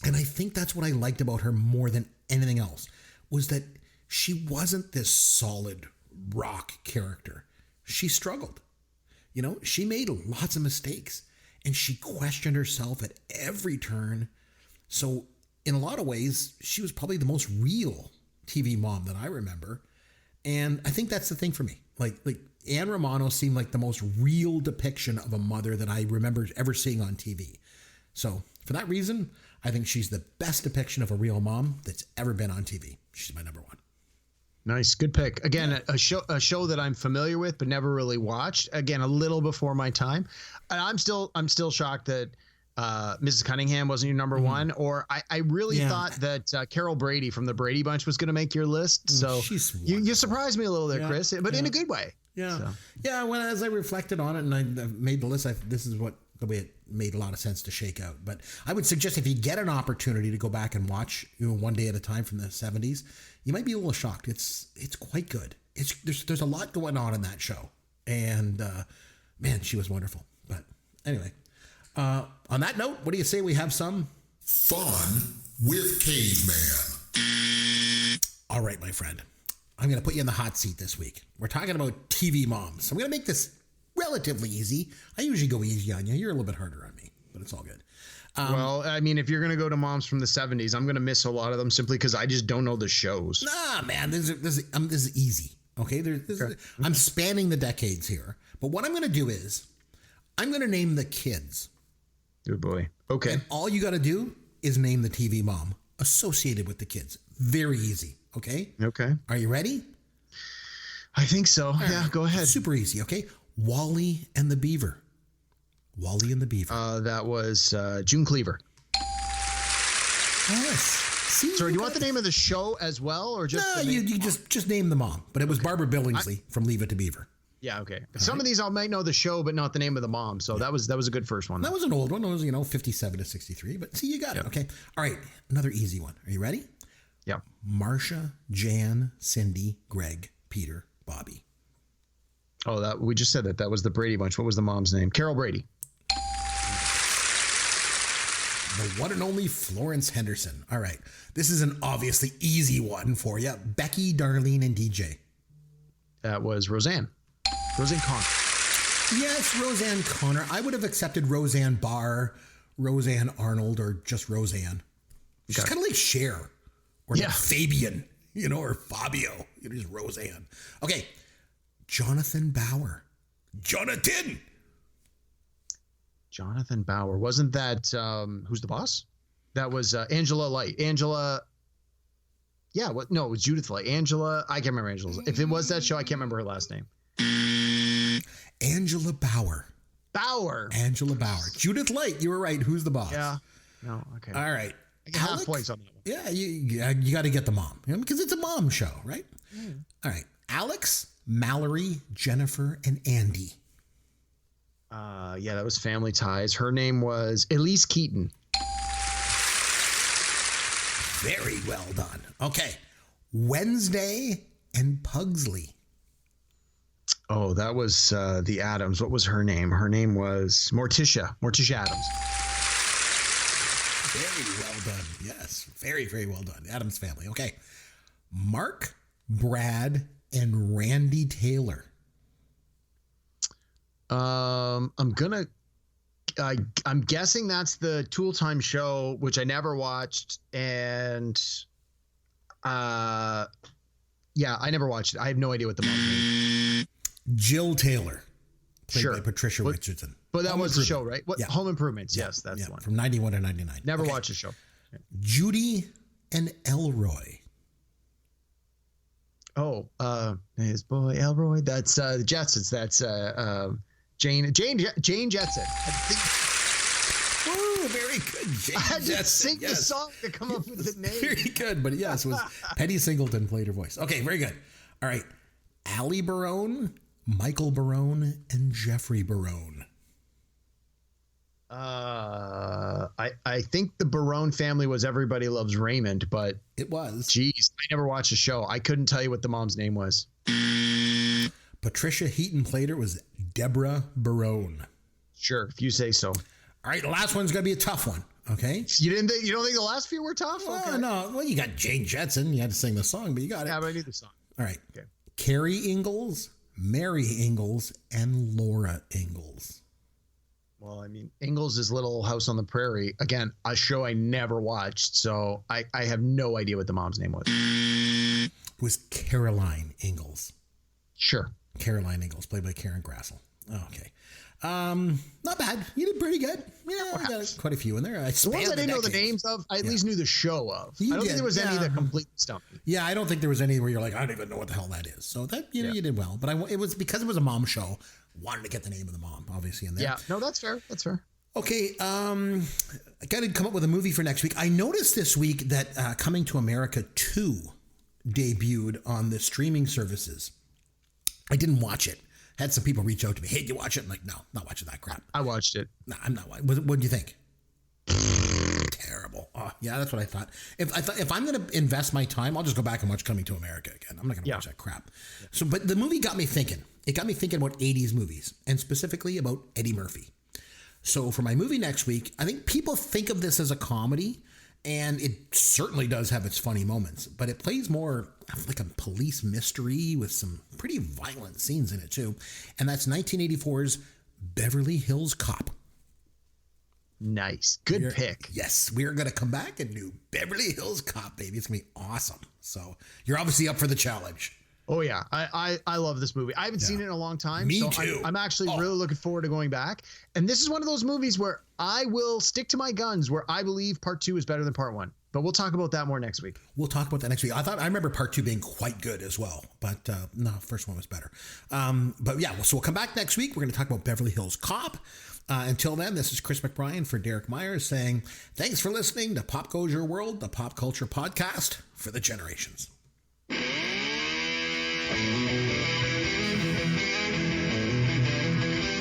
And I think that's what I liked about her more than anything else, was that she wasn't this solid rock character. She struggled. She made lots of mistakes and she questioned herself at every turn. So in a lot of ways, she was probably the most real TV mom that I remember. And I think that's the thing for me. Like Anne Romano seemed like the most real depiction of a mother that I remember ever seeing on TV. So for that reason, I think she's the best depiction of a real mom that's ever been on TV. She's my number one. Nice. Good pick. Again, a show that I'm familiar with, but never really watched. Again, a little before my time. And I'm still shocked that Mrs. Cunningham wasn't your number one, or I really thought that Carol Brady from the Brady Bunch was going to make your list. So you surprised me a little there, Chris, but in a good way. Yeah. So. Yeah. When as I reflected on it and I made the list, this is the way it made a lot of sense to shake out. But I would suggest if you get an opportunity to go back and watch One Day at a Time from the 70s, you might be a little shocked. It's quite good. There's a lot going on in that show. And man, she was wonderful. But anyway, on that note, what do you say we have some fun with Caveman? All right, my friend. I'm going to put you in the hot seat this week. We're talking about TV moms. I'm going to make this relatively easy. I usually go easy on you. You're a little bit harder on me. but it's all good. Well, I mean, if you're going to go to moms from the 70s, I'm going to miss a lot of them simply because I just don't know the shows. Nah, man, this is easy. Okay, I'm spanning the decades here. But what I'm going to do is I'm going to name the kids. Good boy. Okay. And all you got to do is name the TV mom associated with the kids. Very easy. Okay? Okay. Are you ready? I think so. All yeah, right. go ahead. Super easy. Okay. Wally and the Beaver. Wally and the Beaver. That was June Cleaver. Yes. See, Sorry, do you want the name of the show as well, or just? No, you just name the mom. But it was Barbara Billingsley from Leave It to Beaver. Yeah. Okay. Some of these I might know the show, but not the name of the mom. So that was a good first one. That was an old one. It was 57 to 63. But see, you got it. Okay. All right. Another easy one. Are you ready? Yeah. Marcia, Jan, Cindy, Greg, Peter, Bobby. Oh, that we just said that was the Brady Bunch. What was the mom's name? Carol Brady. The one and only Florence Henderson. All right. This is an obviously easy one for you. Becky, Darlene, and DJ. That was Roseanne. Roseanne Connor. Yes, Roseanne Connor. I would have accepted Roseanne Barr, Roseanne Arnold, or just Roseanne. She's kind of like Cher or like Fabian, or Fabio. Just Roseanne. Okay. Jonathan Bauer. Jonathan Bauer. Wasn't that Who's the Boss? That was Angela Light. Angela. Yeah. What? No, it was Judith Light. Angela. I can't remember Angela's. If it was that show, I can't remember her last name. Angela Bauer. Angela Bauer. Judith Light. You were right. Who's the Boss? Yeah. No. Okay. All right. I get half points on that one. Yeah. You got to get the mom because it's a mom show, right? All right. Alex, Mallory, Jennifer, and Andy. Yeah, that was Family Ties. Her name was Elise Keaton. Very well done. Okay. Wednesday and Pugsley. Oh, that was the Adams. What was her name? Her name was Morticia Adams. Very well done. Yes. Very, very well done. Adams family. Okay. Mark, Brad, and Randy Taylor. I'm guessing that's the Tool Time show, which I never watched, and I never watched it. I have no idea what the mom's name is. Jill Taylor, played by Patricia Richardson. But that was the show, right? What? Yeah. Home Improvements. Yes, that's the one. From 91 to 99. Never watched the show. Judy and Elroy. Oh, his boy Elroy. That's the Jetsons. That's Jane Jetson. Oh, very good. Jane I had to Jetson, sing the song to come up with the name. Very good, but yes, it was Penny Singleton played her voice. Okay, very good. All right, Allie Barone, Michael Barone, and Jeffrey Barone. I think the Barone family was Everybody Loves Raymond, but it was. Geez, I never watched the show. I couldn't tell you what the mom's name was. Patricia Heaton played her was Deborah Barone. Sure, if you say so. All right, the last one's gonna be a tough one. Okay. You don't think the last few were tough? Well, okay. No. Well, you got Jane Jetson. You had to sing the song, but you got it. Yeah, but I knew the song. All right. Okay. Carrie Ingalls, Mary Ingalls, and Laura Ingalls. Well, I mean, Ingalls is Little House on the Prairie. Again, a show I never watched, so I have no idea what the mom's name was. It was Caroline Ingalls. Sure. Caroline Ingalls, played by Karen Grassel. Okay. Not bad. You did pretty good. Yeah, I got quite a few in there. The ones I didn't know the names of, I at least knew the show of. I don't think there was any that completely stumped me. Yeah, I don't think there was any where you're like, I don't even know what the hell that is. So that you did well. But it was because it was a mom show. Wanted to get the name of the mom, obviously, in there. Yeah, no, that's fair. That's fair. Okay, I got to come up with a movie for next week. I noticed this week that Coming to America 2 debuted on the streaming services. I didn't watch it. Had some people reach out to me. Hey, did you watch it? I'm like, no, not watching that crap. I watched it. No, I'm not. What do you think? Terrible. Oh, yeah, that's what I thought. If I'm going to invest my time, I'll just go back and watch Coming to America again. I'm not going to watch that crap. Yeah. So, but the movie got me thinking. It got me thinking about 80s movies, and specifically about Eddie Murphy. So for my movie next week, I think people think of this as a comedy, and it certainly does have its funny moments, but it plays more like a police mystery with some pretty violent scenes in it too. And that's 1984's Beverly Hills Cop. Nice. Good pick. Yes, we are going to come back and do Beverly Hills Cop, baby. It's going to be awesome. So you're obviously up for the challenge. Oh, yeah. I love this movie. I haven't seen it in a long time. Me so too. I'm actually really looking forward to going back. And this is one of those movies where I will stick to my guns, where I believe part 2 is better than part 1. But we'll talk about that more next week. We'll talk about that next week. I remember part 2 being quite good as well. But no, first one was better. But yeah, so we'll come back next week. We're going to talk about Beverly Hills Cop. Until then, this is Chris McBrien for Derek Myers saying thanks for listening to Pop Goes Your World, the pop culture podcast for the generations.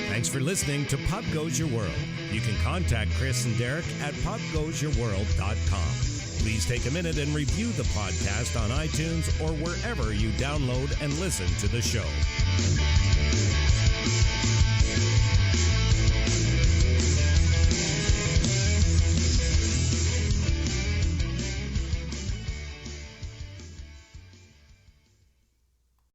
Thanks for listening to Pop Goes Your World. You can contact Chris and Derek at popgoesyourworld.com. Please take a minute and review the podcast on iTunes or wherever you download and listen to the show.